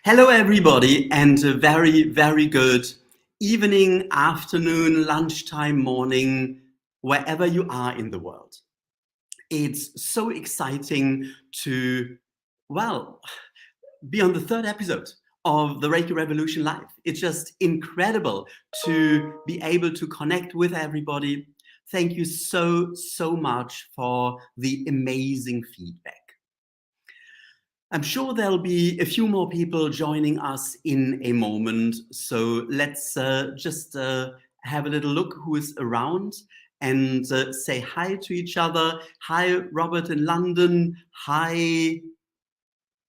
Hello, everybody, and a very, very good evening, afternoon, lunchtime, morning, wherever you are in the world. It's so exciting to, well, be on the third episode of the Reiki Revolution Live. It's just incredible to be able to connect with everybody. Thank you so, so much for the amazing feedback. I'm sure there'll be a few more people joining us in a moment. So let's just have a little look who is around and say hi to each other. Hi, Robert in London. Hi,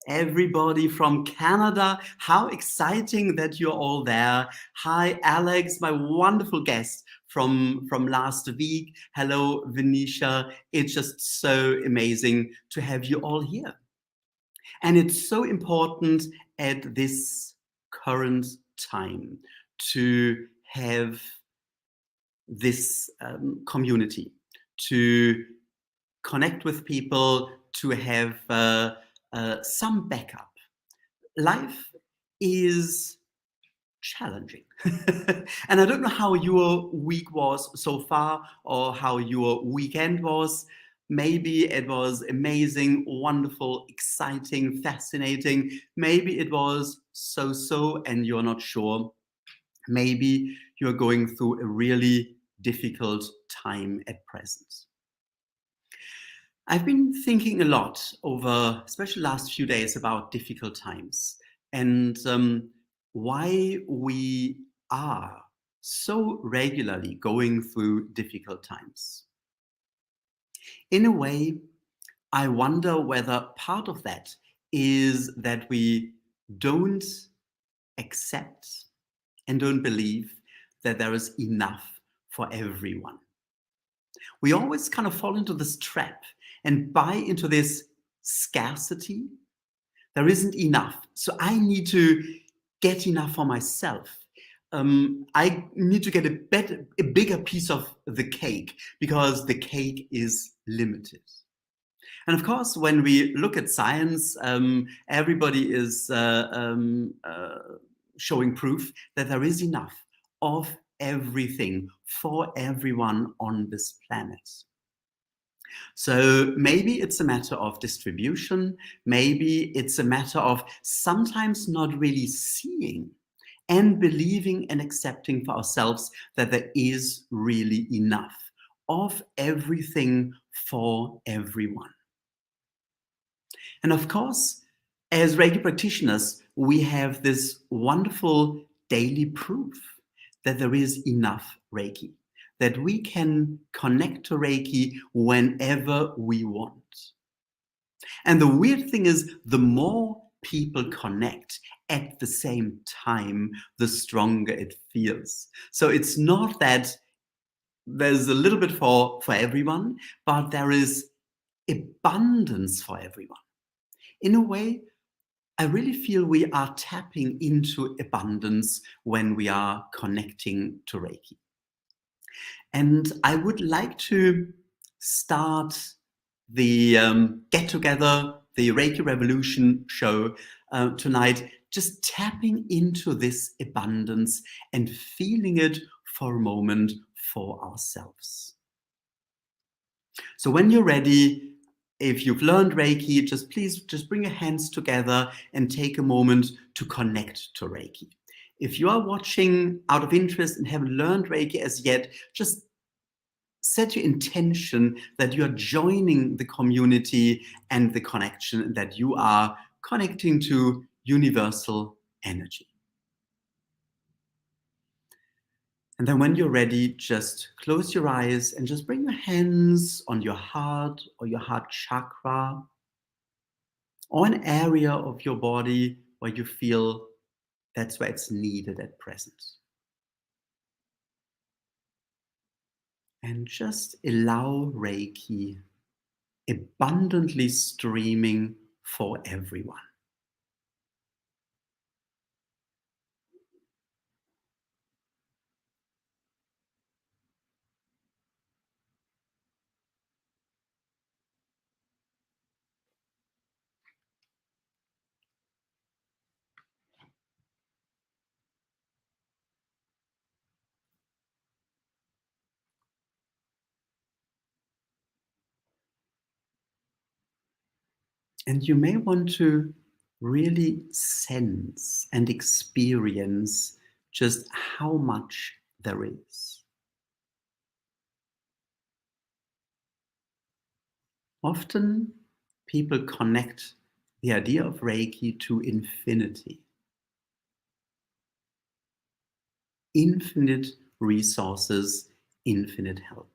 everybody from Canada. How exciting that you're all there. Hi, Alex, my wonderful guest from last week. Hello, Venetia. It's just so amazing to have you all here. And it's so important at this current time to have this community, to connect with people, to have some backup. Life is challenging. And I don't know how your week was so far or how your weekend was. Maybe it was amazing, wonderful, exciting, fascinating. Maybe it was so-so and you're not sure. Maybe you're going through a really difficult time at present. I've been thinking a lot over, especially the last few days, about difficult times and why we are so regularly going through difficult times. In a way, I wonder whether part of that is that we don't accept and don't believe that there is enough for everyone. We always kind of fall into this trap and buy into this scarcity. There isn't enough, so I need to get enough for myself. I need to get a bigger piece of the cake because the cake is limited. And of course, when we look at science, everybody is showing proof that there is enough of everything for everyone on this planet. So maybe it's a matter of distribution. Maybe it's a matter of sometimes not really seeing and believing and accepting for ourselves that there is really enough of everything for everyone. And of course, as Reiki practitioners, we have this wonderful daily proof that there is enough Reiki, that we can connect to Reiki whenever we want. And the weird thing is, the more people connect at the same time, the stronger it feels. So it's not that there's a little bit for everyone, but there is abundance for everyone. In a way, I really feel we are tapping into abundance when we are connecting to Reiki. And I would like to start the get-together, the Reiki Revolution show tonight, just tapping into this abundance and feeling it for a moment for ourselves. So when you're ready, if you've learned Reiki, please bring your hands together and take a moment to connect to Reiki. If you are watching out of interest and haven't learned Reiki as yet, just set your intention that you are joining the community and the connection, that you are connecting to universal energy. And then when you're ready, just close your eyes and just bring your hands on your heart or your heart chakra, or an area of your body where you feel that's where it's needed at present. And just allow Reiki abundantly streaming for everyone. And you may want to really sense and experience just how much there is. Often people connect the idea of Reiki to infinity, infinite resources, infinite help.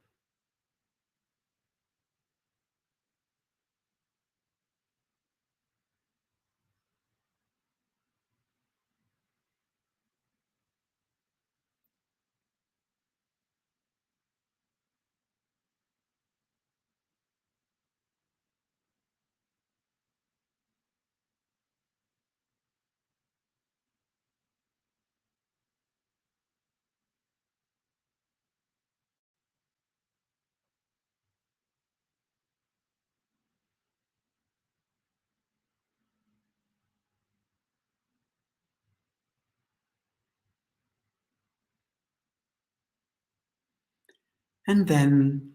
And then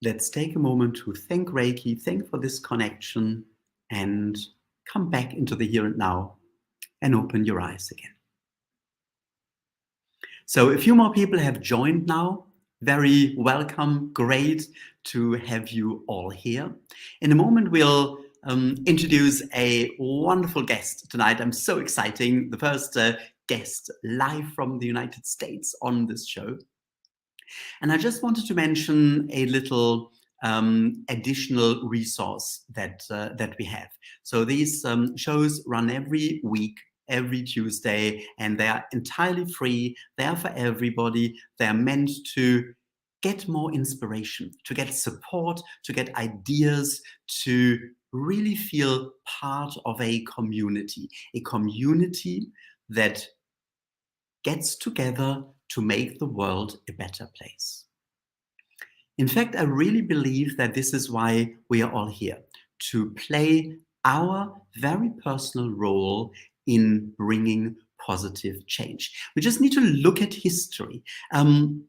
let's take a moment to thank Reiki, thank for this connection, and come back into the here and now and open your eyes again. So a few more people have joined now. Very welcome, great to have you all here. In a moment, we'll introduce a wonderful guest tonight. I'm so exciting. The first guest live from the United States on this show. And I just wanted to mention a little additional resource that we have. So these shows run every week, every Tuesday, and they are entirely free. They are for everybody. They are meant to get more inspiration, to get support, to get ideas, to really feel part of a community that gets together to make the world a better place. In fact, I really believe that this is why we are all here, to play our very personal role in bringing positive change. We just need to look at history and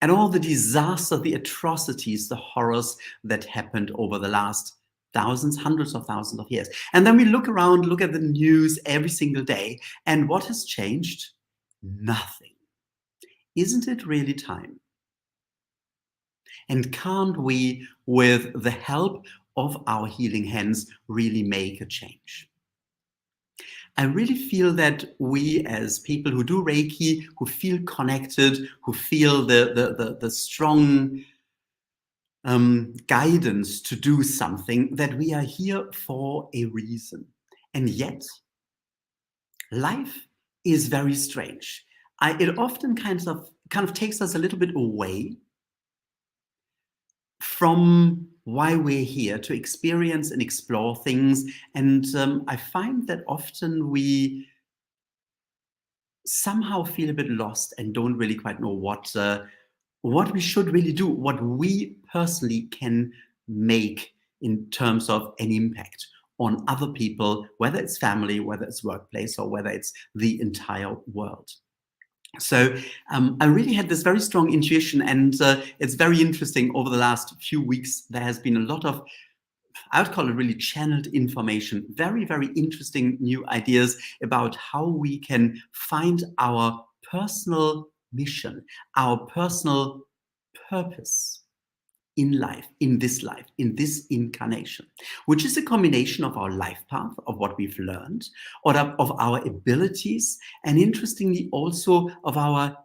all the disaster, the atrocities, the horrors that happened over the last thousands, hundreds of thousands of years. And then we look around, look at the news every single day, and what has changed? Nothing. Isn't it really time? And can't we, with the help of our healing hands, really make a change? I really feel that we, as people who do Reiki, who feel connected, who feel the strong guidance to do something, that we are here for a reason. And yet, life is very strange. It often kind of takes us a little bit away from why we're here, to experience and explore things. And I find that often we somehow feel a bit lost and don't really quite know what we should really do, what we personally can make in terms of an impact on other people, whether it's family, whether it's workplace, or whether it's the entire world. So I really had this very strong intuition, and it's very interesting. Over the last few weeks, there has been a lot of, I would call it really channeled information, very, very interesting new ideas about how we can find our personal mission, our personal purpose in life, in this incarnation, which is a combination of our life path, of what we've learned, or of our abilities, and interestingly also of our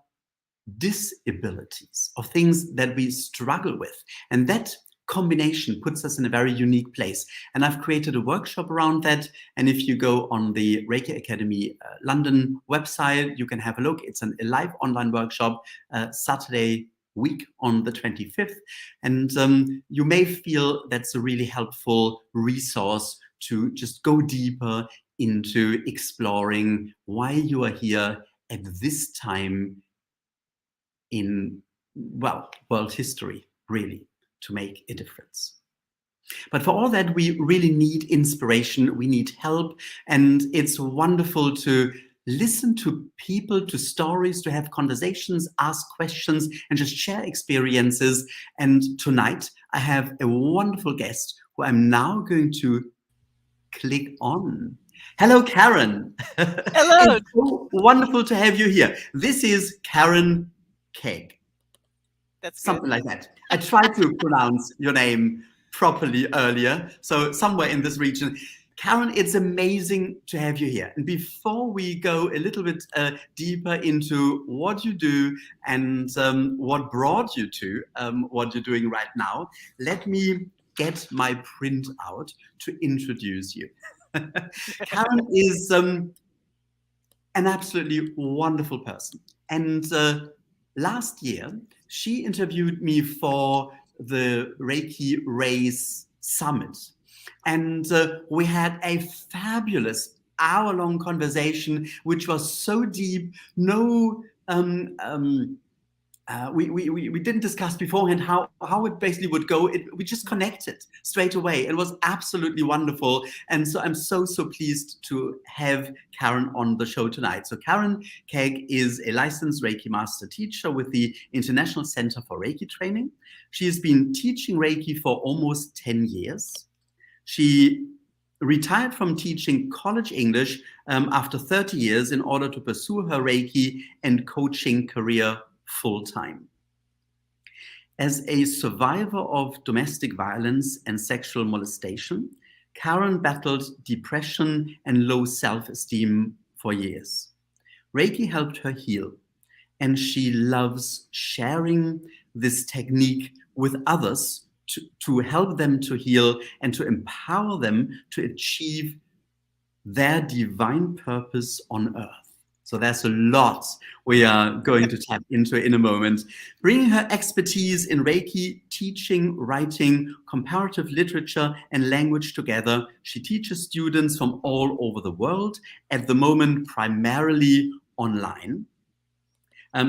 disabilities, of things that we struggle with. And that combination puts us in a very unique place. And I've created a workshop around that. And if you go on the Reiki Academy London website, you can have a look. It's a live online workshop, Saturday week on the 25th. And you may feel that's a really helpful resource to just go deeper into exploring why you are here at this time in, well, world history, really, to make a difference. But for all that, we really need inspiration, we need help, and it's wonderful to listen to people, to stories, to have conversations, ask questions, and just share experiences. And tonight, I have a wonderful guest who I'm now going to click on. Hello, Karen. Hello. And so wonderful to have you here. This is Karen Keg, That's good. something like that. I tried to pronounce your name properly earlier, so somewhere in this region. Karen, it's amazing to have you here. And before we go a little bit deeper into what you do and what brought you to what you're doing right now, let me get my print out to introduce you. Karen is an absolutely wonderful person. And last year, she interviewed me for the Reiki Race Summit. And we had a fabulous hour-long conversation, which was so deep. No we didn't discuss beforehand how it basically would go. We just connected straight away. It was absolutely wonderful. And so I'm so pleased to have Karen on the show tonight. So Karen Keg is a licensed Reiki Master teacher with the International Center for Reiki Training. She has been teaching Reiki for almost 10 years. She retired from teaching college English after 30 years in order to pursue her Reiki and coaching career full-time. As a survivor of domestic violence and sexual molestation, Karen battled depression and low self-esteem for years. Reiki helped her heal, and she loves sharing this technique with others to help them to heal and to empower them to achieve their divine purpose on earth. So there's a lot we are going to tap into in a moment. Bringing her expertise in Reiki, teaching, writing, comparative literature, and language together, she teaches students from all over the world, at the moment primarily online.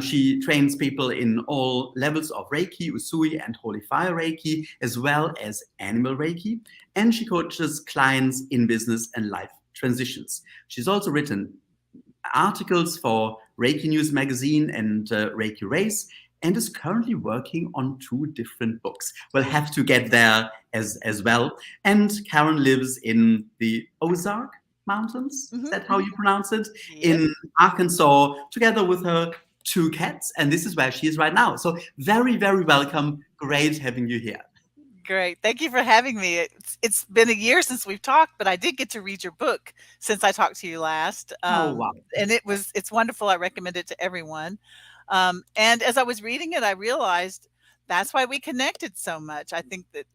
She trains people in all levels of Reiki, Usui, and Holy Fire Reiki, as well as Animal Reiki. And she coaches clients in business and life transitions. She's also written articles for Reiki News magazine and Reiki Race, and is currently working on 2 different books. We'll have to get there as well. And Karen lives in the Ozark Mountains. Is that how you pronounce it? Yep. In Arkansas, together with her 2 cats. And this is where she is right now. So very, very welcome. Great having you here. Great. Thank you for having me. It's been a year since we've talked, but I did get to read your book since I talked to you last. Oh, wow. And it's wonderful. I recommend it to everyone. And as I was reading it, I realized that's why we connected so much. I think that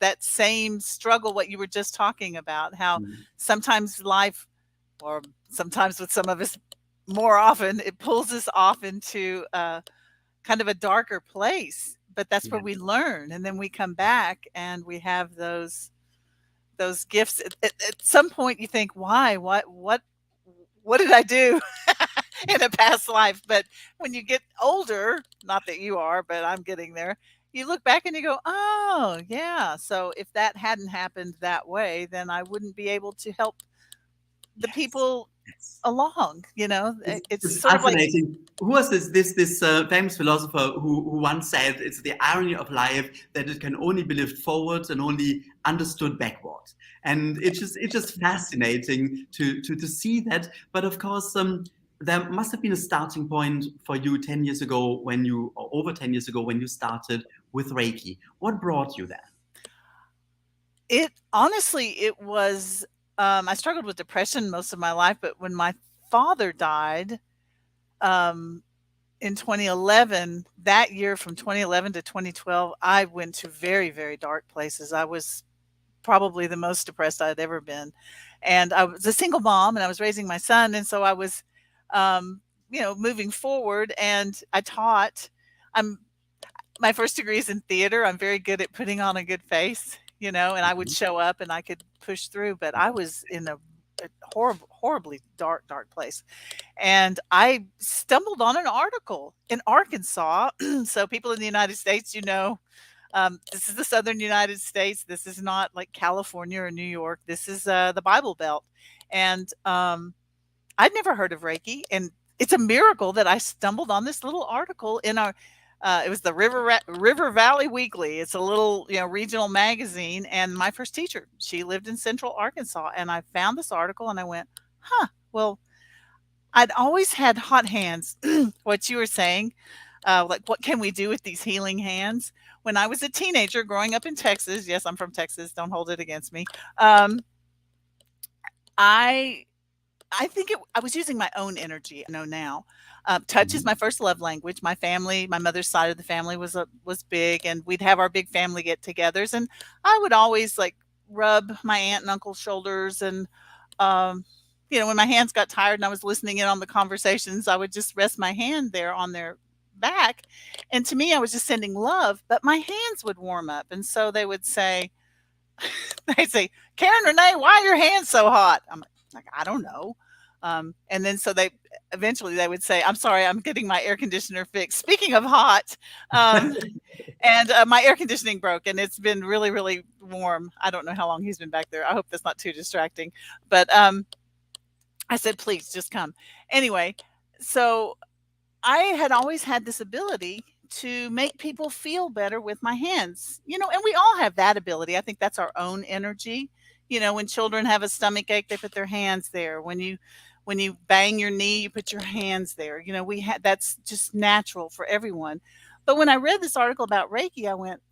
that same struggle, what you were just talking about, how sometimes life, or sometimes with some of us more often, it pulls us off into kind of a darker place. But that's where we learn, and then we come back and we have those gifts. At some point, you think, "Why? What did I do in a past life?" But when you get older, not that you are, but I'm getting there. You look back and you go, "Oh, yeah. So if that hadn't happened that way, then I wouldn't be able to help the people along." You know, it's sort of like. Fascinating. Who was this famous philosopher who once said it's the irony of life that it can only be lived forward and only understood backward. And it's just fascinating to see that. But of course, there must have been a starting point for you 10 years ago or over 10 years ago when you started with Reiki. What brought you there? It was, I struggled with depression most of my life, but when my father died in 2011, that year from 2011 to 2012, I went to very, very dark places. I was probably the most depressed I'd ever been. And I was a single mom and I was raising my son. And so I was, moving forward, and I taught. My first degree is in theater. I'm very good at putting on a good face, and I would show up and I could push through, but I was in a horribly dark place. And I stumbled on an article in Arkansas. So people in the United States, this is the Southern United States. This is not like California or New York. This is the Bible Belt. And I'd never heard of Reiki. And it's a miracle that I stumbled on this little article in It was the River Valley Weekly. It's a little, regional magazine. And my first teacher, she lived in Central Arkansas, and I found this article and I went, huh, well, I'd always had hot hands. What you were saying, like, what can we do with these healing hands? When I was a teenager growing up in Texas, yes, I'm from Texas. Don't hold it against me. I I think I was using my own energy. I know now. Touch is Mhm. my first love language. My family, my mother's side of the family was big, and we'd have our big family get-togethers, and I would always like rub my aunt and uncle's shoulders, and um, when my hands got tired and I was listening in on the conversations, I would just rest my hand there on their back, and to me, I was just sending love, but my hands would warm up, and so they would say, they say, "Karen Renee, why are your hands so hot?" I'm like, "I don't know." And then so they eventually they would say, "I'm sorry, I'm getting my air conditioner fixed." Speaking of hot, um, and my air conditioning broke, and it's been really, really warm. I don't know how long he's been back there. I hope that's not too distracting. But I said, "Please, just come." Anyway, so I had always had this ability to make people feel better with my hands, and we all have that ability. I think that's our own energy. When children have a stomach ache, they put their hands there. When you bang your knee, you put your hands there. We had that's just natural for everyone. But when I read this article about Reiki, I went,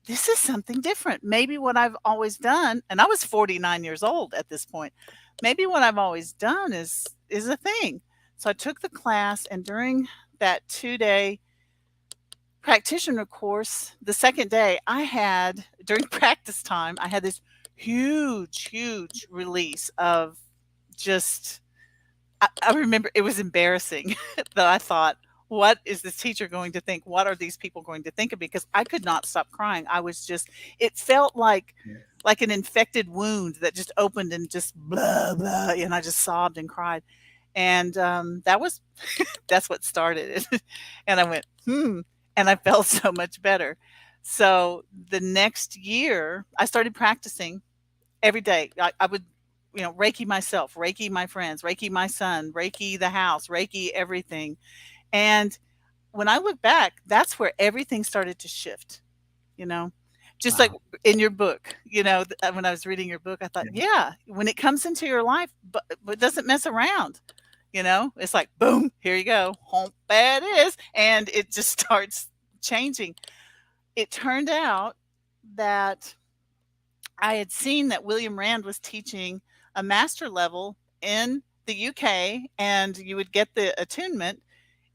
this is something different. Maybe what I've always done, and I was 49 years old at this point. Maybe what I've always done is a thing. So I took the class, and during that 2-day practitioner course, the second day, I had during practice time, I had this huge, huge release of just I remember it was embarrassing that I thought, what is this teacher going to think? What are these people going to think of me? Because I could not stop crying. I was just, it felt like an infected wound that just opened and just blah blah, and I just sobbed and cried. And that's what started it. And I went, and I felt so much better. So the next year, I started practicing every day. I would, Reiki myself, Reiki my friends, Reiki my son, Reiki the house, Reiki everything. And when I look back, that's where everything started to shift, you know, just like Wow. in your book, when I was reading your book, I thought, Yeah. yeah, when it comes into your life, but doesn't mess around, it's like, boom, here you go. Honk, there it is. And it just starts changing. It turned out that I had seen that William Rand was teaching a master level in the UK, and you would get the attunement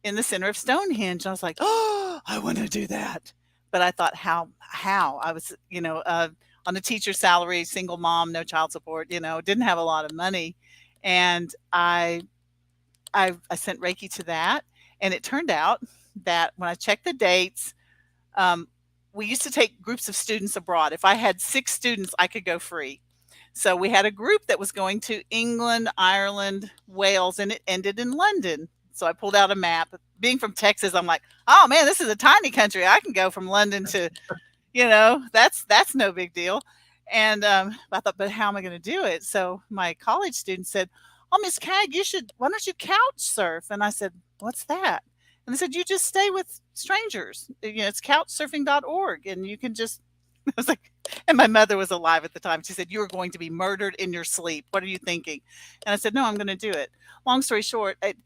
in the center of Stonehenge. I was like, oh, I want to do that. But I thought, how? I was, on a teacher's salary, single mom, no child support, didn't have a lot of money. And I sent Reiki to that. And it turned out that when I checked the dates, um, we used to take groups of students abroad. If I had 6 students, I could go free. So we had a group that was going to England, Ireland, Wales, and it ended in London. So I pulled out a map. Being from Texas, I'm like, oh man, this is a tiny country. I can go from London to, that's no big deal. And I thought, but how am I going to do it? So my college student said, oh, Miss Cag, why don't you couch surf? And I said, what's that? And they said, you just stay with strangers. It's couchsurfing.org. And you can just, I was like, and my mother was alive at the time. She said, you are going to be murdered in your sleep. What are you thinking? And I said, no, I'm going to do it. Long story short, it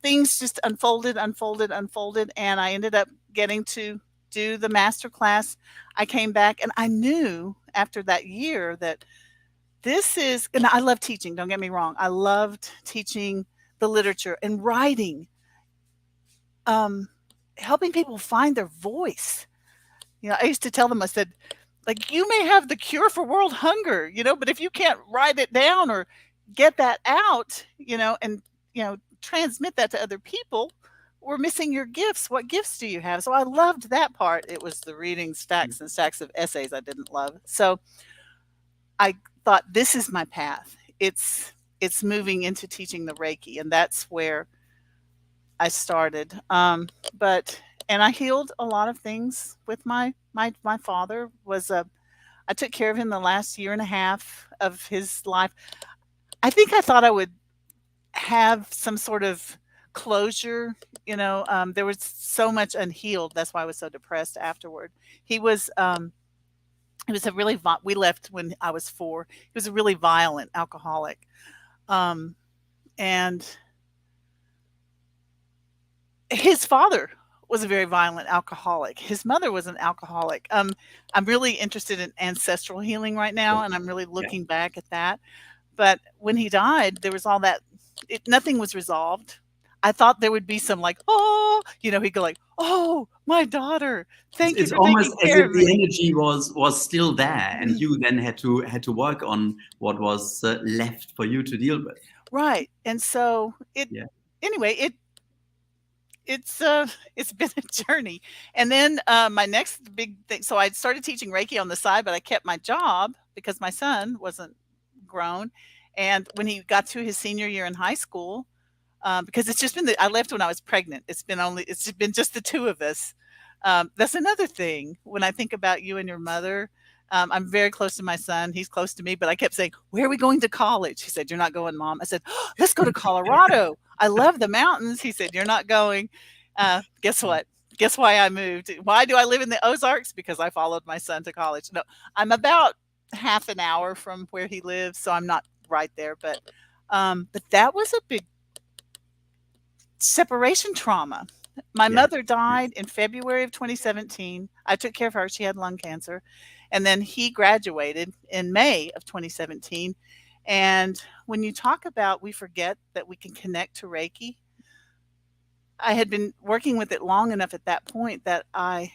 things just unfolded, unfolded, unfolded. And I ended up getting to do the master class. I came back, and I knew after that year that and I love teaching. Don't get me wrong. I loved teaching the literature and writing, helping people find their voice. I used to tell them, I said, like, you may have the cure for world hunger, but if you can't write it down or get that out, and, transmit that to other people, we're missing your gifts. What gifts do you have? So I loved that part. It was the reading stacks and stacks of essays I didn't love. So I thought, this is my path. It's moving into teaching the Reiki, and that's where I started. And I healed a lot of things with my father. I took care of him the last year and a half of his life. I think I thought I would have some sort of closure. There was so much unhealed. That's why I was so depressed afterward. He was a really we left when I was 4. He was a really violent alcoholic, and his father was a very violent alcoholic. His mother was an alcoholic. I'm really interested in ancestral healing right now, and I'm really Yeah. looking back at that. But when he died, there was all that. Nothing was resolved. I thought there would be some like, oh, he'd go like, oh, my daughter, thank you It's for almost taking as care if of the me. energy was still there, and you then had to work on what was left for you to deal with. Right. And so Yeah. anyway, it's been a journey. And then my next big thing, so I started teaching Reiki on the side, but I kept my job because my son wasn't grown. And when he got to his senior year in high school, because it's just been I left when I was pregnant. It's been just the 2 of us. That's another thing. When I think about you and your mother, I'm very close to my son. He's close to me, but I kept saying, "Where are we going to college?" He said, "You're not going, Mom." I said, oh, "Let's go to Colorado. I love the mountains." He said, "You're not going." Guess what? Guess why I moved? Why do I live in the Ozarks? Because I followed my son to college. No, I'm about half an hour from where he lives, so I'm not right there. But that was a big separation trauma. My Yeah. mother died in February of 2017. I took care of her. She had lung cancer. And then he graduated in May of 2017. And when you talk about we forget that we can connect to Reiki, I had been working with it long enough at that point that I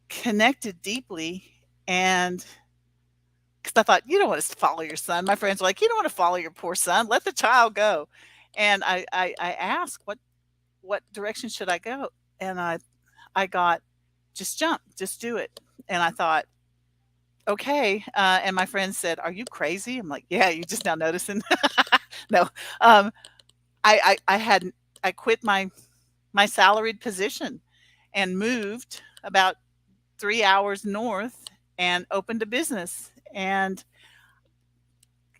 connected deeply. And because I thought, you don't want to follow your son. My friends were like, you don't want to follow your poor son. Let the child go. And I asked, what direction should I go? And I got, just jump, just do it. And I thought, okay. And my friend said, are you crazy? I'm like, yeah, you just now noticing. No, um, I quit my salaried position and moved about 3 hours north and opened a business and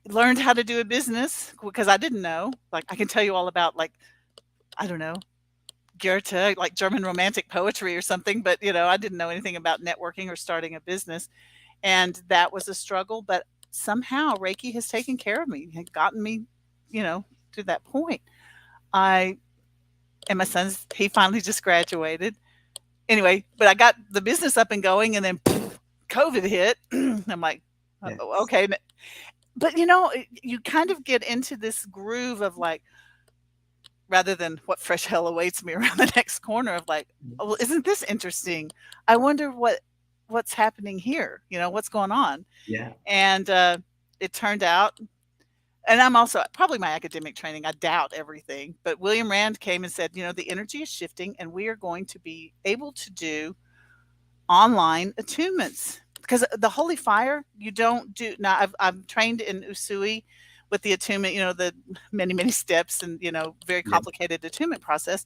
learned how to do a business because I didn't know. Like, I can tell you all about, like, I don't know, Goethe, like German romantic poetry or something, but I didn't know anything about networking or starting a business. And that was a struggle, but somehow Reiki has taken care of me, had gotten me, to that point. And my son's, he finally just graduated. Anyway, but I got the business up and going, and then poof, COVID hit. I'm like, Yes. okay. But you kind of get into this groove of like, rather than what fresh hell awaits me around the next corner, of like, oh, well, isn't this interesting? I wonder what's happening here. What's going on? Yeah. And it turned out, and I'm also probably my academic training, I doubt everything, but William Rand came and said, the energy is shifting, and we are going to be able to do online attunements, because the holy fire, you don't do. Now I'm trained in Usui with the attunement, the many steps, and very Yeah. complicated attunement process.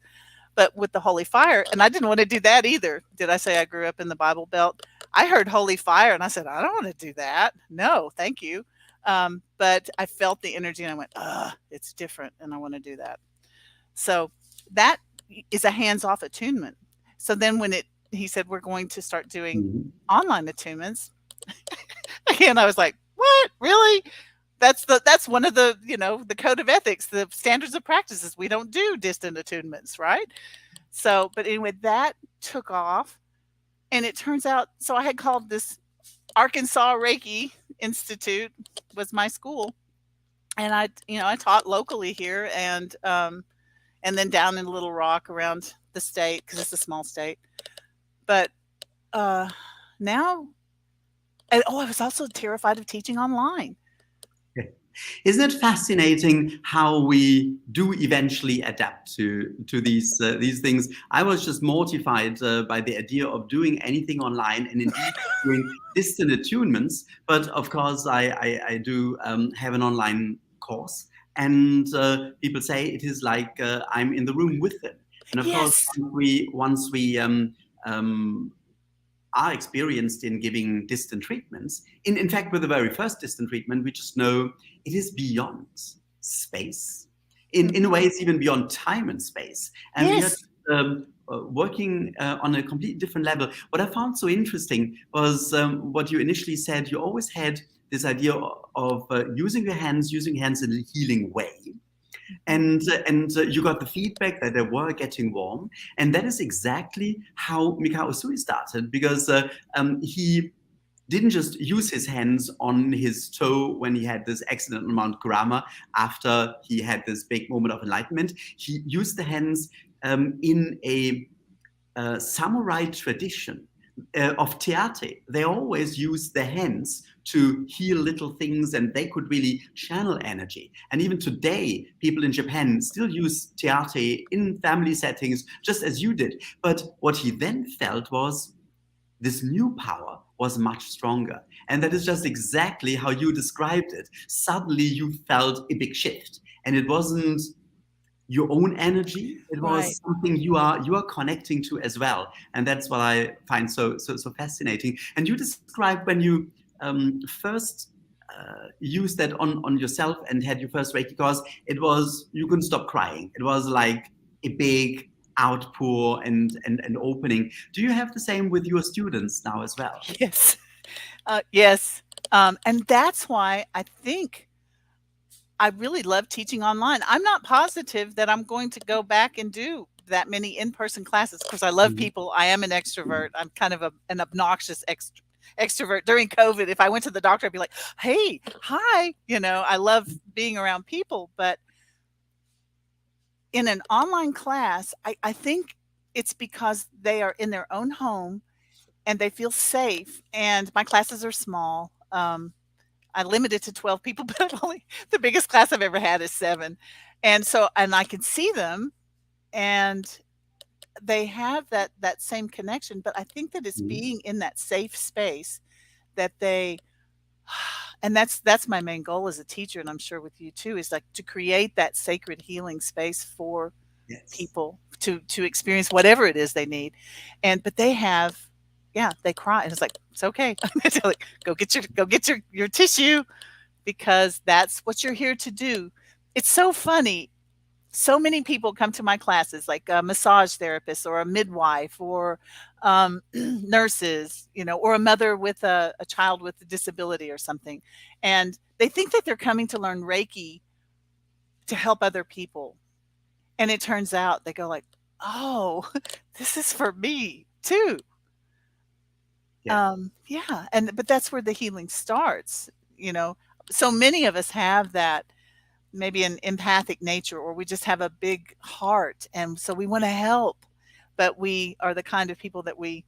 But with the holy fire, and I didn't want to do that either. Did I say I grew up in the Bible Belt? I heard holy fire and I said, I don't want to do that. No, thank you. But I felt the energy and I went, it's different, and I want to do that. So that is a hands-off attunement. So then when he said, we're going to start doing Mhm. online attunements, again, I was like, what? Really? That's one of the, the code of ethics, the standards of practices. We don't do distant attunements, right? So, but anyway, that took off, and it turns out, so I had called this Arkansas Reiki Institute, was my school, and I taught locally here, and then down in Little Rock around the state, because it's a small state. But now, and I was also terrified of teaching online. Isn't it fascinating how we do eventually adapt to these things? I was just mortified by the idea of doing anything online, and indeed doing distant attunements. But of course, I do have an online course, and people say it is like I'm in the room with them. And of course, Yes. once we are experienced in giving distant treatments. In fact, with the very first distant treatment, we just know it is beyond space. in ways even beyond time and space. And we are Yes. working on a completely different level. What I found so interesting was what you initially said. You always had this idea of using your hands in a healing way. And you got the feedback that they were getting warm, and that is exactly how Mikao Usui started, because he didn't just use his hands on his toe when he had this accident on Mount Kurama after he had this big moment of enlightenment. He used the hands in a samurai tradition of teate. They always use their hands to heal little things, and they could really channel energy. And even today, people in Japan still use teate in family settings, just as you did. But what he then felt was this new power was much stronger. And that is just exactly how you described it. Suddenly you felt a big shift. And it wasn't your own energy, it Right. was something you are connecting to as well. And that's what I find so fascinating. And you described when you first used that on yourself and had your first Reiki course, it was, you couldn't stop crying. It was like a big outpour and opening. Do you have the same with your students now as well? Yes. Yes. And that's why I think I really love teaching online. I'm not positive that I'm going to go back and do that many in-person classes because I love Mhm. people. I am an extrovert. I'm kind of an obnoxious extrovert. During COVID, if I went to the doctor, I'd be like, "Hey, hi," I love being around people. But in an online class, I think it's because they are in their own home and they feel safe. And my classes are small. I limit it to 12 people, but I've only the biggest class I've ever had is 7. And I can see them and they have that same connection, but I think that it's Mhm. being in that safe space that they and that's my main goal as a teacher, and I'm sure with you too, is like to create that sacred healing space for Yes. people to experience whatever it is they need. But they have, yeah, they cry and it's like, it's okay. They're like, go get your tissue because that's what you're here to do. It's so funny. So many people come to my classes, like a massage therapist or a midwife or nurses, or a mother with a child with a disability or something. And they think that they're coming to learn Reiki to help other people. And it turns out they go like, oh, this is for me too. Yeah. Yeah. But that's where the healing starts, you know. So many of us have that, maybe an empathic nature, or we just have a big heart and so we want to help, but we are the kind of people that we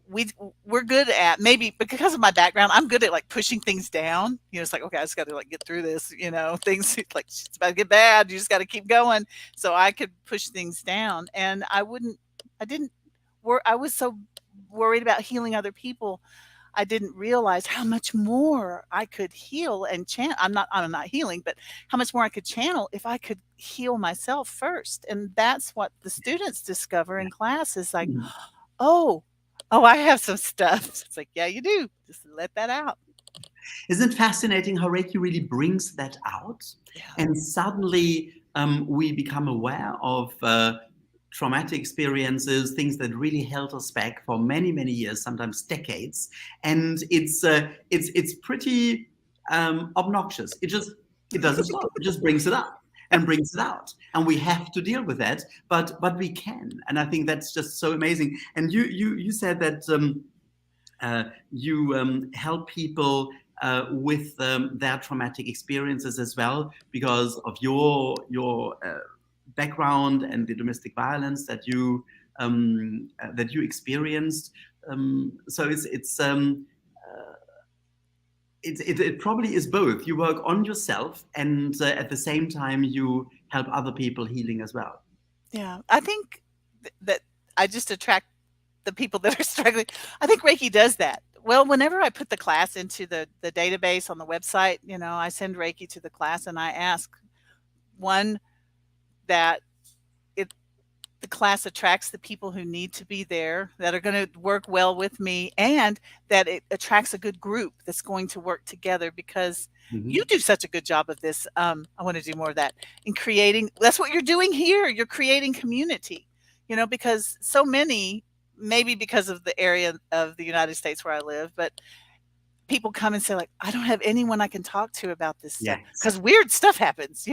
we're good at, maybe because of my background, I'm good at like pushing things down. It's like, okay, I just got to like get through this, things like it's about to get bad, you just got to keep going. So I could push things down and I didn't I was so worried about healing other people. I didn't realize how much more I could heal and channel. I'm not healing, but how much more I could channel if I could heal myself first. And that's what the students discover Yeah. in class is like, Mhm. oh, oh, I have some stuff. It's like, yeah, you do. Just let that out. Isn't it fascinating how Reiki really brings that out? Yeah. And suddenly we become aware of traumatic experiences, things that really held us back for many, many years, sometimes decades. And it's pretty obnoxious. It doesn't stop. It just brings it up and brings it out, and we have to deal with that. But we can, and I think that's just so amazing. And you said that. You help people with their traumatic experiences as well because of your background and the domestic violence that you experienced. So it probably is both. You work on yourself, and at the same time you help other people healing as well. Yeah. I think that I just attract the people that are struggling. I think Reiki does that. Well, whenever I put the class into the database on the website, I send Reiki to the class and I ask one that it the class attracts the people who need to be there, that are going to work well with me, and that it attracts a good group that's going to work together, because you do such a good job of this. I want to do more of that in creating. That's what you're doing here. You're creating community, because so many, maybe because of the area of the United States where I live, but people come and say, like, I don't have anyone I can talk to about this stuff, because weird stuff happens,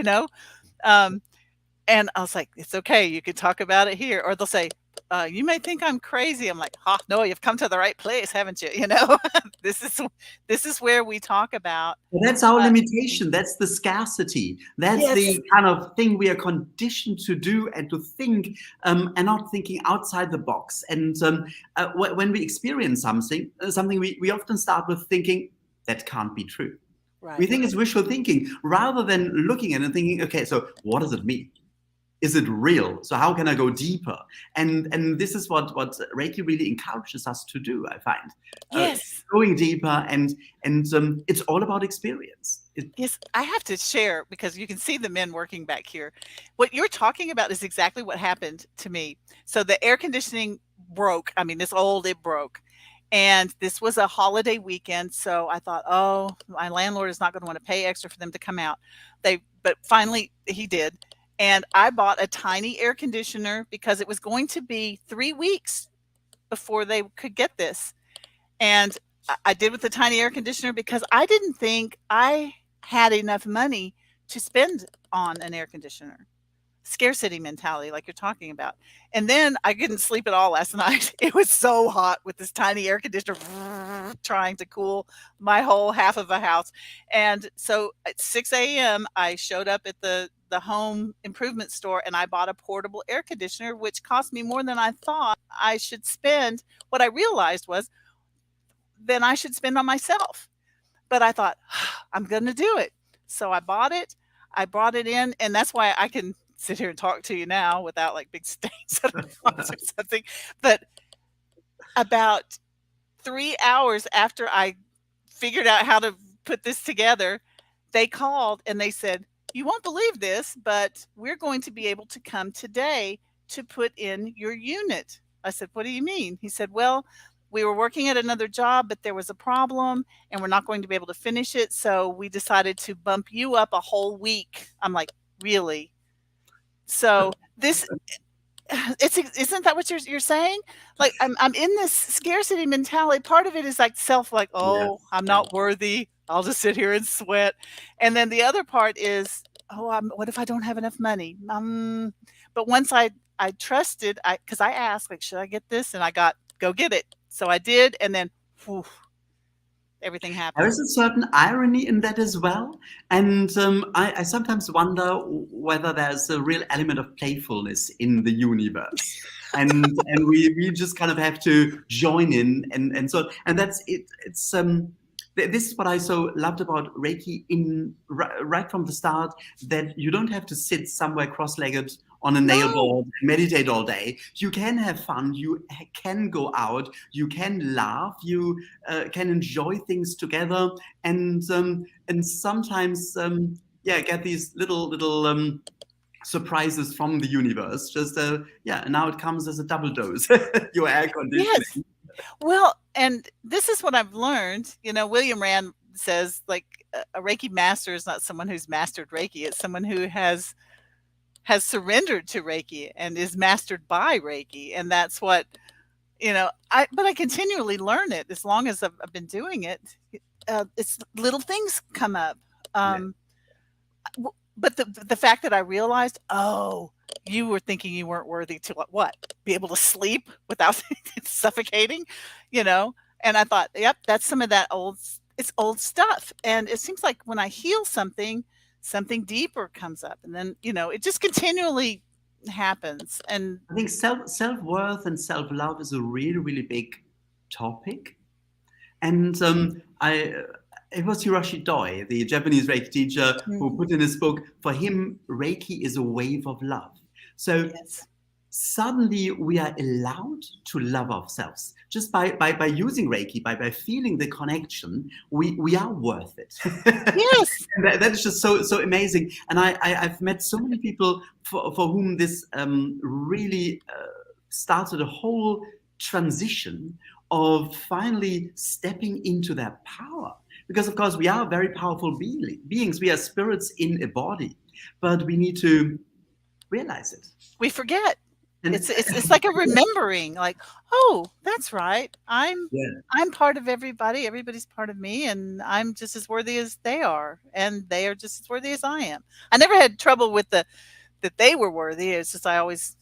and I was like, it's okay, you can talk about it here. Or they'll say, you may think I'm crazy. I'm like, no, you've come to the right place, haven't you? This is where we talk about. Well, that's our limitation. That's the scarcity. That's the kind of thing we are conditioned to do and to think, and not thinking outside the box. And when we experience something we often start with thinking, that can't be true. Right. We think it's wishful thinking, rather than looking at it and thinking, okay, so what does it mean? Is it real? So how can I go deeper? And this is what Reiki really encourages us to do, I find. Yes. Going deeper, and it's all about experience. Yes, I have to share, because you can see the men working back here. What you're talking about is exactly what happened to me. So the air conditioning broke. I mean, it's old, it broke. And this was a holiday weekend. So I thought, oh, my landlord is not going to want to pay extra for them to come out. But finally he did. And I bought a tiny air conditioner, because it was going to be 3 weeks before they could get this. And I did with the tiny air conditioner, because I didn't think I had enough money to spend on an air conditioner. Scarcity mentality, like you're talking about. And then I couldn't sleep at all last night. It was so hot with this tiny air conditioner trying to cool my whole half of a house. And so at 6 a.m. I showed up at the home improvement store, and I bought a portable air conditioner, which cost me more than I thought I should spend. What I realized was, then I should spend on myself. But I thought, I'm going to do it. So I bought it. I brought it in, and that's why I can sit here and talk to you now without like big stains or something. But about 3 hours after I figured out how to put this together, they called and they said, you won't believe this, but we're going to be able to come today to put in your unit. I said, what do you mean? He said, well, we were working at another job, but there was a problem and we're not going to be able to finish it. So we decided to bump you up a whole week. I'm like, really? So this, isn't that what you're saying? Like, I'm in this scarcity mentality. Part of it is like I'm not worthy. I'll just sit here and sweat. And then the other part is, what if I don't have enough money? But once I trusted, because I asked, like, should I get this? And I got, go get it. So I did. And then everything happened. There is a certain irony in that as well. And I sometimes wonder whether there's a real element of playfulness in the universe. and we just kind of have to join in. And that's it. This is what I so loved about Reiki right from the start, that you don't have to sit somewhere cross-legged on a nail board and meditate all day. You can have fun. You can go out. You can laugh. You can enjoy things together, and sometimes get these little surprises from the universe. Just now it comes as a double dose. Your air conditioning. Yes. Well, and this is what I've learned. William Rand says, like, a Reiki master is not someone who's mastered Reiki. It's someone who has surrendered to Reiki and is mastered by Reiki. And that's what, but I continually learn it as long as I've been doing it. It's little things come up. But the fact that I realized, you were thinking you weren't worthy to what? Be able to sleep without suffocating, and I thought, yep, that's some of that it's old stuff. And it seems like when I heal something deeper comes up, and then, it just continually happens. And I think self-worth and self-love is a really, really big topic. And it was Hiroshi Doi, the Japanese Reiki teacher, who put in his book, for him, Reiki is a wave of love. So suddenly we are allowed to love ourselves just by using Reiki, by feeling the connection. We are worth it. Yes. And that is just so amazing. And I've met so many people for whom this really started a whole transition of finally stepping into their power. Because of course we are very powerful beings. We are spirits in a body, but we need to realize it. We forget. And It's like a remembering, like, oh, that's right. yeah, I'm part of everybody. Everybody's part of me, and I'm just as worthy as they are, and they are just as worthy as I am. I never had trouble with that they were worthy. It's just I always,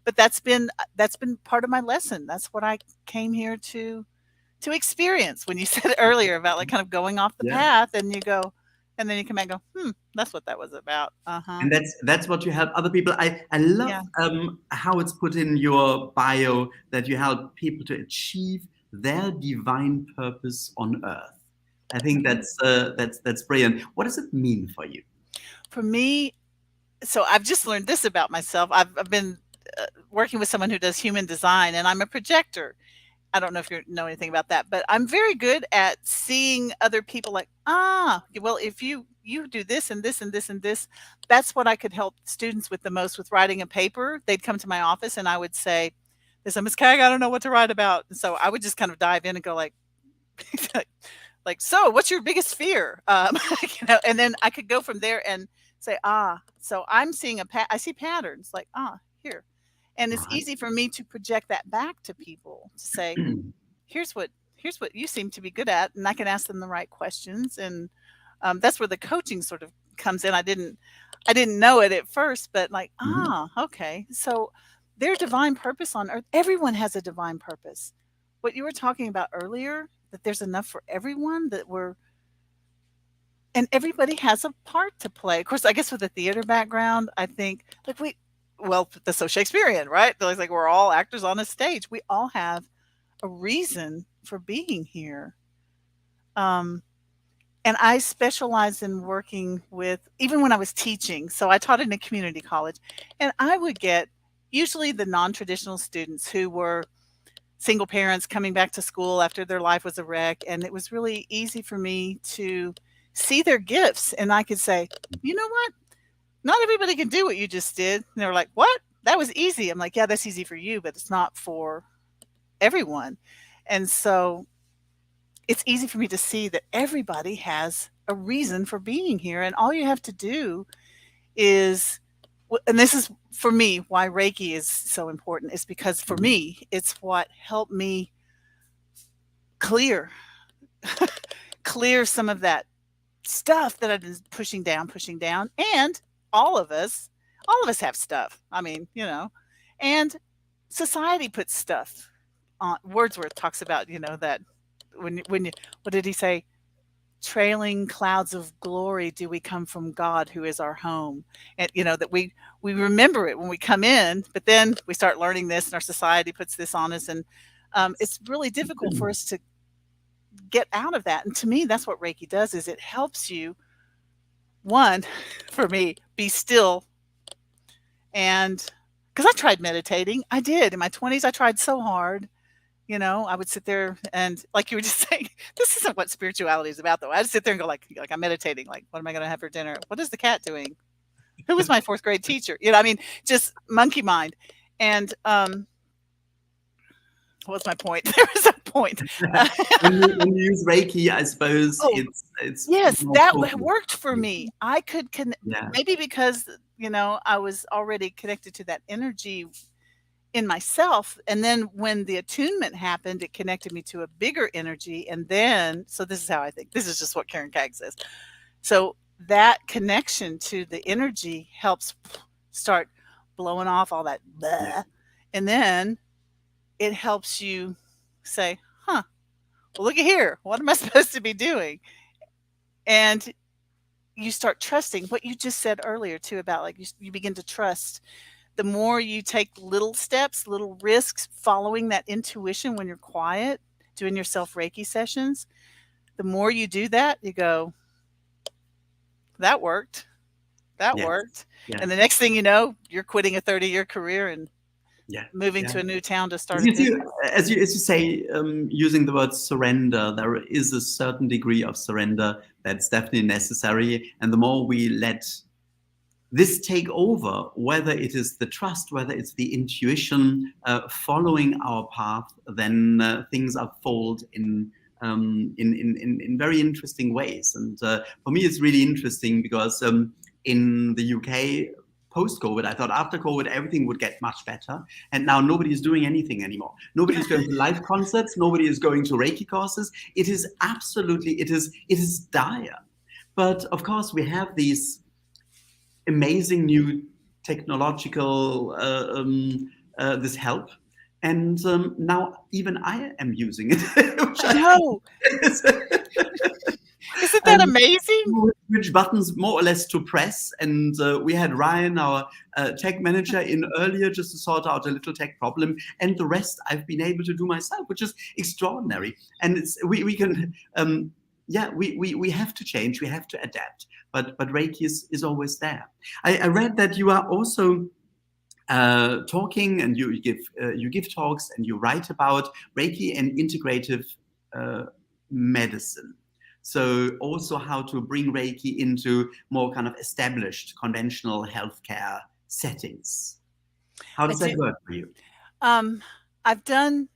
but that's been part of my lesson. That's what I came here to experience. When you said earlier about like kind of going off the yeah. path, and you go, and then you come back and go, that's what that was about. Uh-huh. And that's what you help other people. I love Yeah. how it's put in your bio that you help people to achieve their divine purpose on earth. I think that's brilliant. What does it mean for you? For me, so I've just learned this about myself. I've been working with someone who does human design, and I'm a projector. I don't know if you know anything about that, but I'm very good at seeing other people like, well, if you do this and this and this and this, that's what I could help students with the most with writing a paper. They'd come to my office and I would say, "This Miss Kag, I don't know what to write about." And so I would just kind of dive in and go like, like, so what's your biggest fear? And then I could go from there and say, so I'm seeing I see patterns like, here. And it's Right. easy for me to project that back to people to say, here's what you seem to be good at. And I can ask them the right questions. And that's where the coaching sort of comes in. I didn't know it at first, but like, Mhm. okay. So their divine purpose on earth, everyone has a divine purpose. What you were talking about earlier, that there's enough for everyone, and everybody has a part to play. Of course, I guess with a theater background, I think like well, that's so Shakespearean, right? Like we're all actors on a stage. We all have a reason for being here. Um, and I specialize in working with, even when I was teaching. So I taught in a community college, and I would get usually the non-traditional students who were single parents coming back to school after their life was a wreck. And it was really easy for me to see their gifts. And I could say, you know what? Not everybody can do what you just did. And they were like, what? That was easy. I'm like, yeah, that's easy for you, but it's not for everyone. And so it's easy for me to see that everybody has a reason for being here. And all you have to do is, and this is for me why Reiki is so important, is because for Mhm. me, it's what helped me clear clear some of that stuff that I've been pushing down. And all of us, all of us have stuff. I mean, and society puts stuff on. Wordsworth talks about, that when you, what did he say? Trailing clouds of glory do we come from God who is our home. And that we remember it when we come in, but then we start learning this and our society puts this on us. And it's really difficult for us to get out of that. And to me, that's what Reiki does, is it helps you, one, for me, be still. And because I tried meditating, I did in my 20s. I tried so hard. I would sit there and, like you were just saying, this isn't what spirituality is about, though. I'd sit there and go like I'm meditating. Like, what am I going to have for dinner? What is the cat doing? Who was my fourth grade teacher? I mean, just monkey mind. And what's my point? There was a point. When you use Reiki, I suppose Oh, it's yes, more that focused. worked for me. I could Yeah. maybe because, I was already connected to that energy in myself. And then when the attunement happened, it connected me to a bigger energy. And then, so this is how I think. This is just what Karen Kag says. So that connection to the energy helps start blowing off all that blah. And then it helps you say, well, look at here. What am I supposed to be doing? And you start trusting what you just said earlier too, about like you begin to trust. The more you take little steps, little risks, following that intuition when you're quiet, doing your self Reiki sessions, the more you do that, you go, that worked. That Yes. worked. And the Yes. next thing you know, you're quitting a 30-year career and Yeah. moving Yeah. to a new town to start As a you, business. as you say, using the word surrender, there is a certain degree of surrender that's definitely necessary. And the more we let this take over, whether it is the trust, whether it's the intuition, following our path, then things unfold in very interesting ways. And for me, it's really interesting because in the UK, post-COVID, I thought after COVID, everything would get much better. And now nobody is doing anything anymore. Nobody is going to live concerts. Nobody is going to Reiki courses. It is absolutely, it is dire. But of course, we have these amazing new technological this help, and now even I am using it. I know. Isn't that amazing? Which buttons more or less to press, and we had Ryan, our tech manager, in earlier just to sort out a little tech problem, and the rest I've been able to do myself, which is extraordinary. And it's we can we have to change, we have to adapt, but Reiki is always there. I read that you are also talking, and you give talks, and you write about Reiki and integrative medicine. So also how to bring Reiki into more kind of established conventional healthcare settings. How does that work for you? I've done,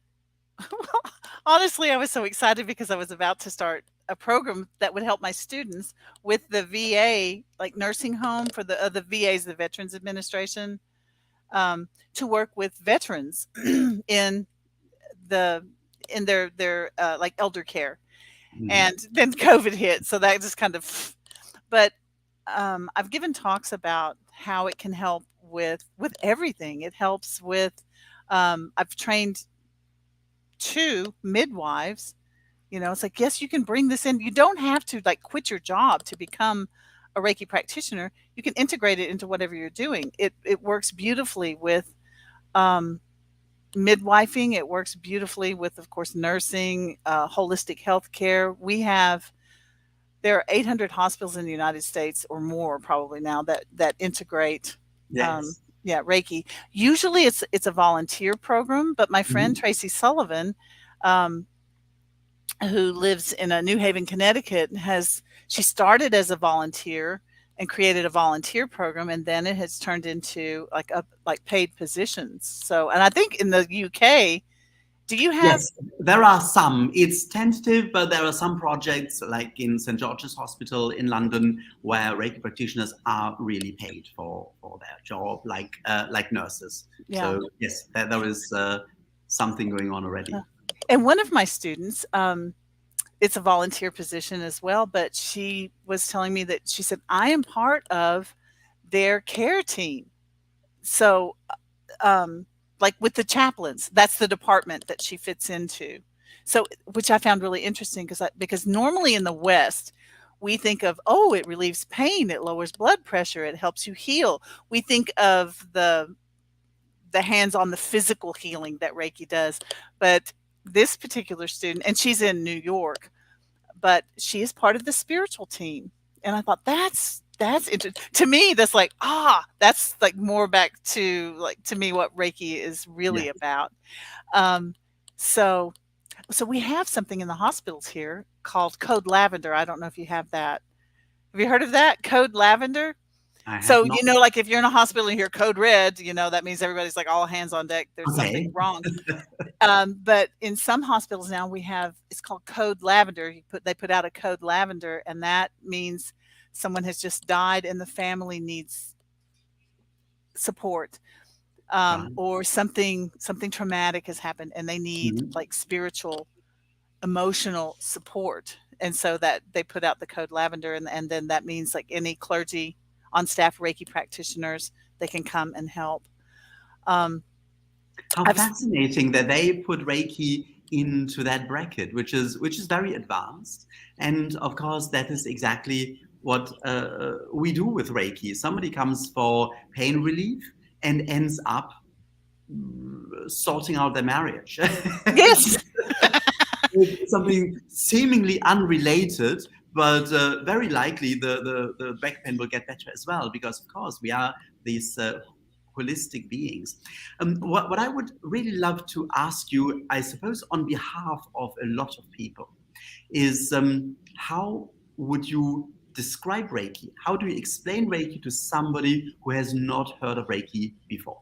honestly, I was so excited because I was about to start a program that would help my students with the VA, like nursing home for the VAs, the Veterans Administration, to work with veterans in their like elder care. And then COVID hit, so that just kind of, but I've given talks about how it can help with everything. It helps with, I've trained 2 midwives. It's like, yes, you can bring this in. You don't have to like quit your job to become a Reiki practitioner. You can integrate it into whatever you're doing. It works beautifully with midwifing. It works beautifully with, of course, nursing, holistic healthcare. There are 800 hospitals in the United States, or more probably now, that integrate Reiki. Usually it's a volunteer program, but my friend Tracy Sullivan, who lives in New Haven, Connecticut, she started as a volunteer and created a volunteer program, and then it has turned into like paid positions. So, and I think in the UK, do you have? Yes, there are some. It's tentative, but there are some projects like in St. George's Hospital in London where Reiki practitioners are really paid for their job, like nurses. Yeah. So yes, there is something going on already. And one of my students, it's a volunteer position as well, but she was telling me that she said, I am part of their care team. So, like with the chaplains, that's the department that she fits into. So, which I found really interesting because normally in the West, we think of, oh, it relieves pain, it lowers blood pressure, it helps you heal. We think of the hands on the physical healing that Reiki does. But this particular student, and she's in New York, but she is part of the spiritual team. And I thought that's interesting. To me, that's like, that's like more back to to me what Reiki is really about. So we have something in the hospitals here called Code Lavender. I don't know if you have that. Have you heard of that? Code Lavender? So, like if you're in a hospital and you hear code red, that means everybody's like all hands on deck. There's something wrong. But in some hospitals now it's called Code Lavender. They put out a Code Lavender, and that means someone has just died and the family needs support. Or something traumatic has happened and they need like spiritual, emotional support. And so that they put out the Code Lavender, and then that means like any clergy on staff, Reiki practitioners, they can come and help. How fascinating that they put Reiki into that bracket, which is very advanced. And of course, that is exactly what we do with Reiki. Somebody comes for pain relief and ends up sorting out their marriage. Yes. Something seemingly unrelated, but very likely the back pain will get better as well, because of course we are these holistic beings. What I would really love to ask you, I suppose, on behalf of a lot of people, is how would you describe Reiki? How do you explain Reiki to somebody who has not heard of Reiki before?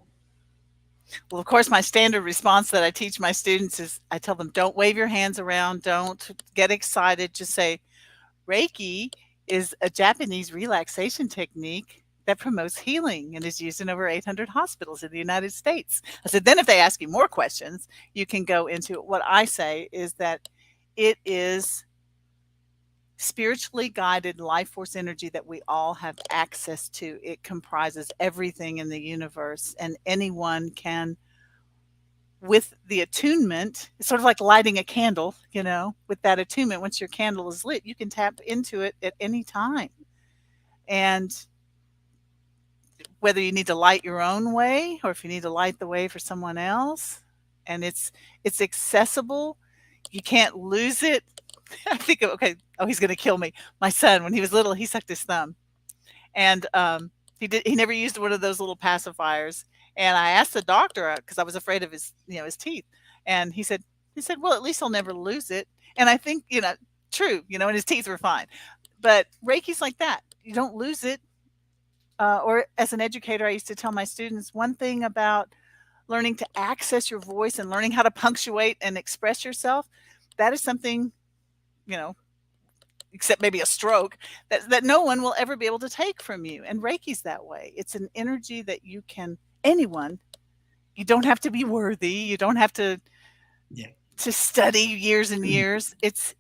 Well, of course, my standard response that I teach my students is I tell them, don't wave your hands around, don't get excited, just say, Reiki is a Japanese relaxation technique that promotes healing and is used in over 800 hospitals in the United States. I said, then if they ask you more questions, you can go into it. What I say is that it is spiritually guided life force energy that we all have access to. It comprises everything in the universe, and anyone can, with the attunement, it's sort of like lighting a candle, you know, with that attunement, once your candle is lit, you can tap into it at any time. And whether you need to light your own way or if you need to light the way for someone else, and it's accessible. You can't lose it. I think, okay, oh, he's going to kill me. My son, when he was little, he sucked his thumb, and he never used one of those little pacifiers. And I asked the doctor, because I was afraid of his, you know, his teeth, and he said, well, at least he'll never lose it. And I think, you know, true, you know, and his teeth were fine. But Reiki's like that. You don't lose it. Or as an educator, I used to tell my students, one thing about learning to access your voice and learning how to punctuate and express yourself, that is something, you know, except maybe a stroke, that no one will ever be able to take from you. And Reiki's that way. It's an energy that you can, anyone, you don't have to be worthy. You don't have to, to study years and years. It's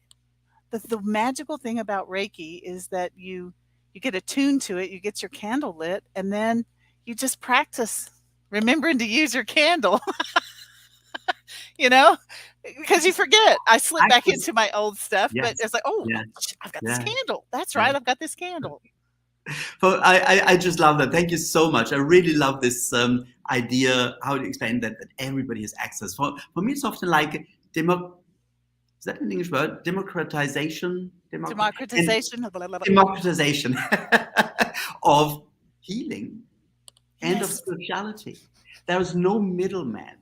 the magical thing about Reiki is that you get attuned to it, you get your candle lit, and then you just practice remembering to use your candle. You know, because you forget. I slip back into my old stuff, but it's like, oh, I've got this candle. That's right, I've got this candle. Well, I just love that. Thank you so much. I really love this idea, how to explain that everybody has access. For me, it's often like is that an English word? Democratization? Democratization of healing and of spirituality. There is no middleman.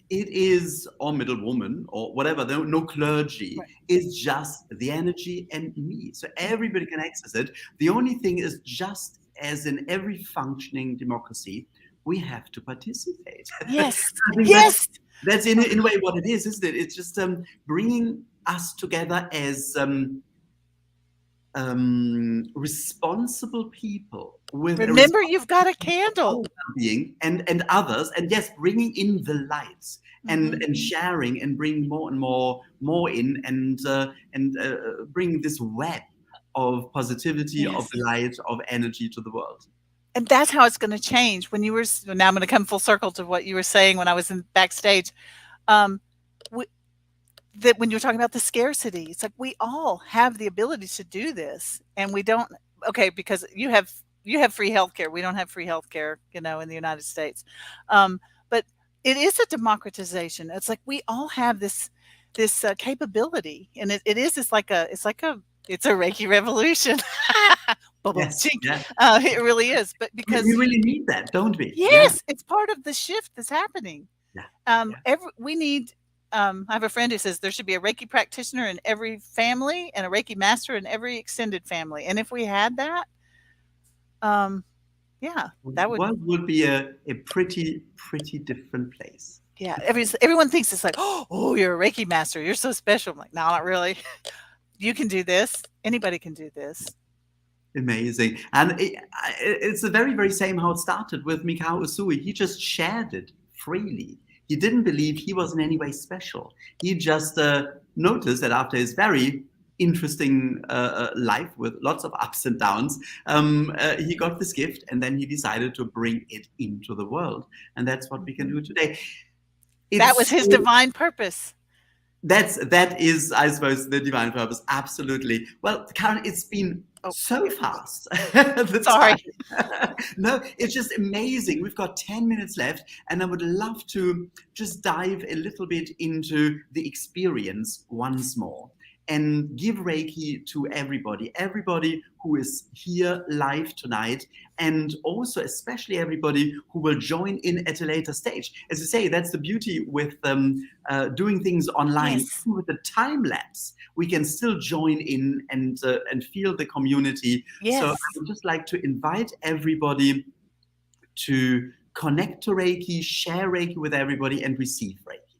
It is, or middlewoman, or whatever, no clergy. Right. It's just the energy and me. So everybody can access it. The only thing is, just as in every functioning democracy, we have to participate. Yes. That's in a way what it is, isn't it? It's just bringing us together as responsible people. Remember, you've got a candle. Being and others, and yes, bringing in the lights and sharing and bring more and more in and bring this web of positivity, of light, of energy to the world. And that's how it's going to change. When you were, now I'm going to come full circle to what you were saying when I was in backstage. That when you're talking about the scarcity, it's like we all have the ability to do this, and we don't. Okay, because you have free healthcare. We don't have free healthcare, you know, in the United States. But it is a democratization. It's like we all have this capability, and it's like a Reiki Revolution. It really is. But because we really need that, don't we? Yes, it's part of the shift that's happening. We need. I have a friend who says there should be a Reiki practitioner in every family and a Reiki Master in every extended family. And if we had that, that would be a pretty different place. Yeah, everyone thinks it's like, oh, you're a Reiki Master, you're so special. I'm like, no, not really. You can do this. Anybody can do this. Amazing. And it's the very, very same how it started with Mikao Usui. He just shared it freely. He didn't believe he was in any way special. He just noticed that after his very interesting life with lots of ups and downs, he got this gift, and then he decided to bring it into the world. And that's what we can do today. That was his divine purpose. That is, I suppose, the divine purpose. Absolutely. Well, Karen, it's been so fast. Sorry. No, it's just amazing. We've got 10 minutes left, and I would love to just dive a little bit into the experience once more. and give Reiki to everybody who is here live tonight, and also especially everybody who will join in at a later stage. As you say, that's the beauty with doing things online. Yes. With the time lapse, we can still join in and feel the community. So Yes. I would just like to invite everybody to connect to Reiki, share Reiki with everybody, and receive Reiki.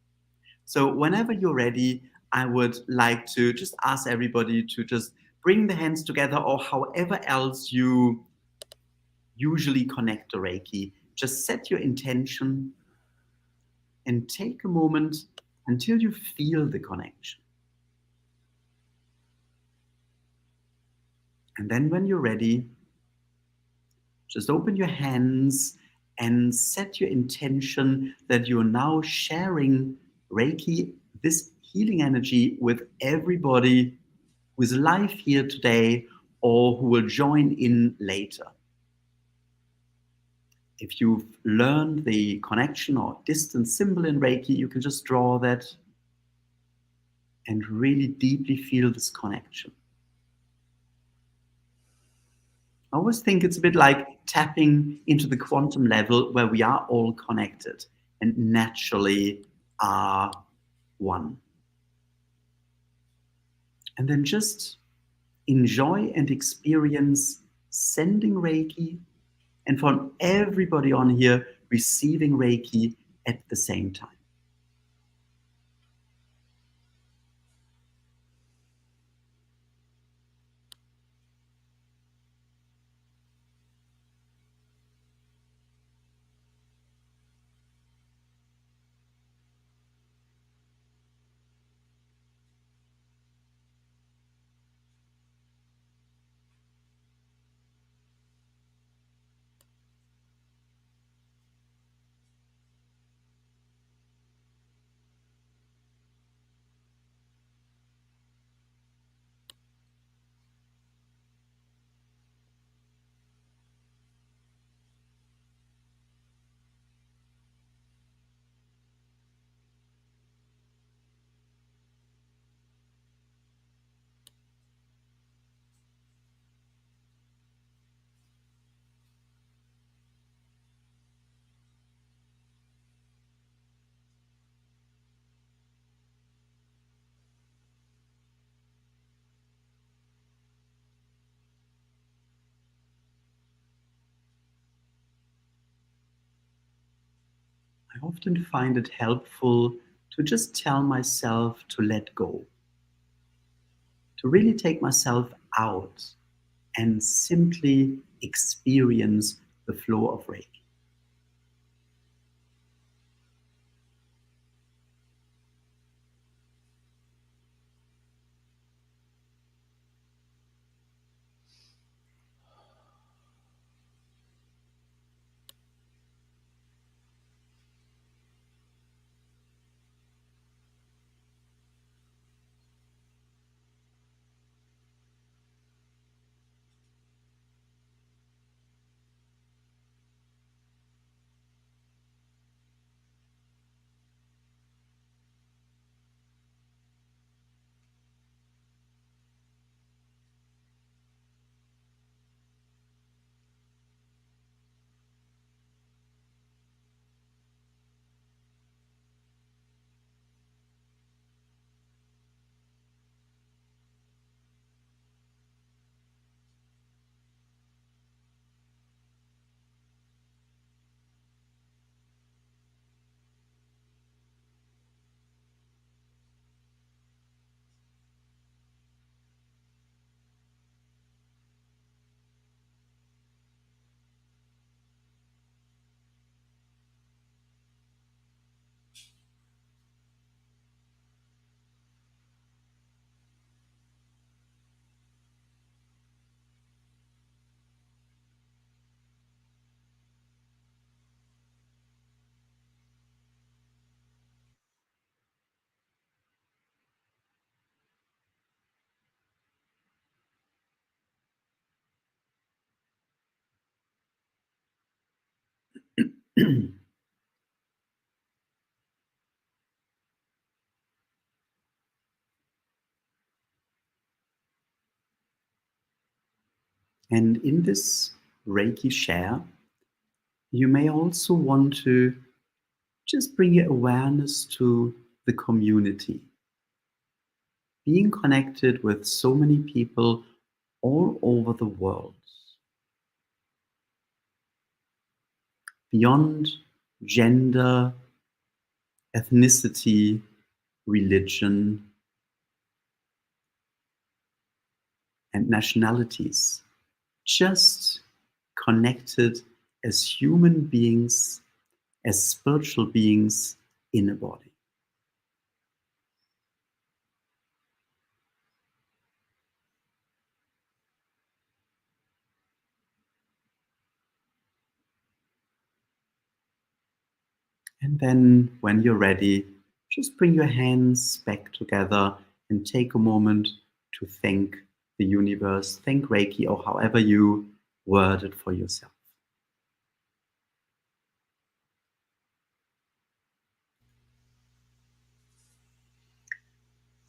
So whenever you're ready, I would like to just ask everybody to just bring the hands together, or however else you usually connect to Reiki. Just set your intention and take a moment until you feel the connection. And then when you're ready, just open your hands and set your intention that you're now sharing Reiki, this healing energy, with everybody who is live here today or who will join in later. If you've learned the connection or distance symbol in Reiki, you can just draw that and really deeply feel this connection. I always think it's a bit like tapping into the quantum level where we are all connected and naturally are one. And then just enjoy and experience sending Reiki, and from everybody on here receiving Reiki at the same time. I often find it helpful to just tell myself to let go, to really take myself out and simply experience the flow of Reiki. And in this Reiki share, you may also want to just bring your awareness to the community. Being connected with so many people all over the world, beyond gender, ethnicity, religion, and nationalities, just connected as human beings, as spiritual beings in a body. And then when you're ready, just bring your hands back together and take a moment to thank the universe, thank Reiki, or however you word it for yourself.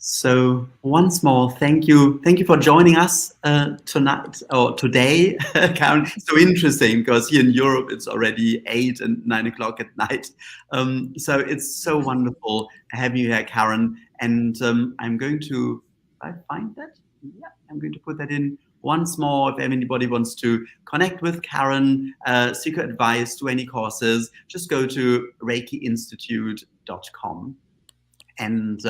So once more, thank you for joining us tonight or today, Karen. So interesting because here in Europe it's already 8 and 9 o'clock at night. So it's so wonderful having you here, Karen. And I'm going to, I find that, yeah, I'm going to put that in once more. If anybody wants to connect with Karen, seek her advice, do any courses, just go to reikiinstitute.com. And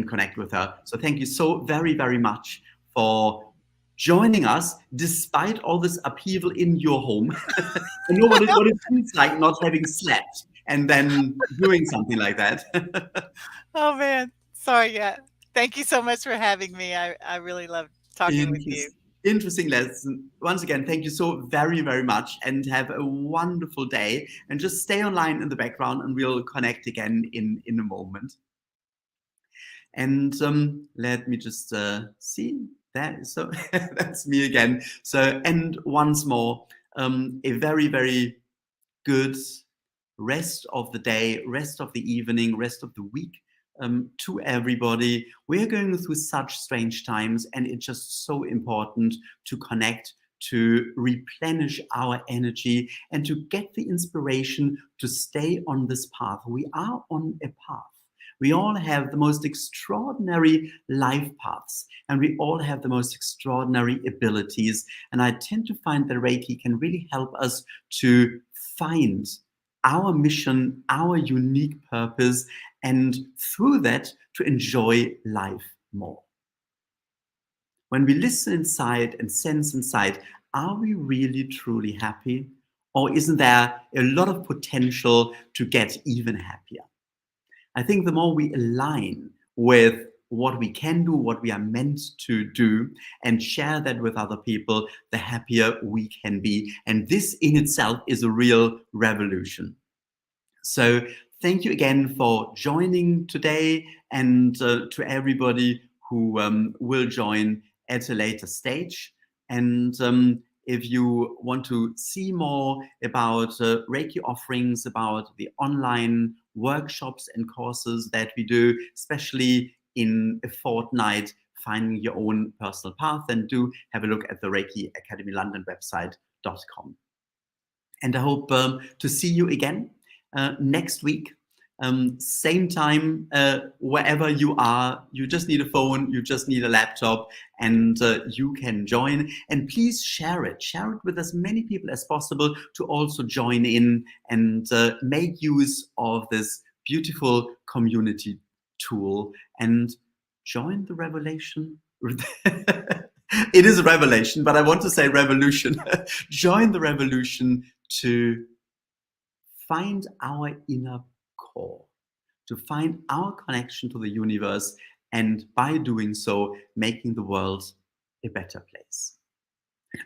connect with her. So thank you so very, very much for joining us despite all this upheaval in your home. I know what it feels like not having slept and then doing something like that. Oh man, sorry. Yeah, thank you so much for having me. I really love talking with you. Interesting lesson. Once again, thank you so very, very much and have a wonderful day. And just stay online in the background and we'll connect again in a moment. And let me just see that. So that's me again. So, and once more, a very, very good rest of the day, rest of the evening, rest of the week to everybody. We're going through such strange times, and it's just so important to connect, to replenish our energy, and to get the inspiration to stay on this path. We are on a path. We all have the most extraordinary life paths, and we all have the most extraordinary abilities. And I tend to find that Reiki can really help us to find our mission, our unique purpose, and through that, to enjoy life more. When we listen inside and sense inside, are we really truly happy? Or isn't there a lot of potential to get even happier? I think the more we align with what we can do, what we are meant to do, and share that with other people, the happier we can be. And this in itself is a real revolution. So thank you again for joining today, and to everybody who will join at a later stage. And if you want to see more about Reiki offerings, about the online workshops and courses that we do, especially in a fortnight, finding your own personal path, then do have a look at the Reiki Academy London website.com. And I hope to see you again next week. Same time, wherever you are, you just need a phone, you just need a laptop, and you can join. And please share it with as many people as possible to also join in and make use of this beautiful community tool and join the revelation. It is a revelation, but I want to say revolution. Join the revolution to find our inner core, to find our connection to the universe, and by doing so, making the world a better place.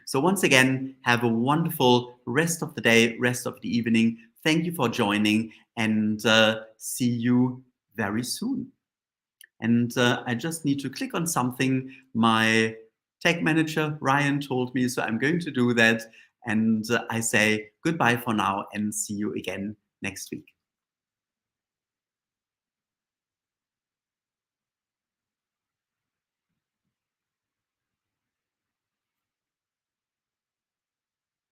So once again, have a wonderful rest of the day, rest of the evening. Thank you for joining, and see you very soon. And I just need to click on something my tech manager, Ryan, told me, so I'm going to do that. And I say goodbye for now and see you again next week.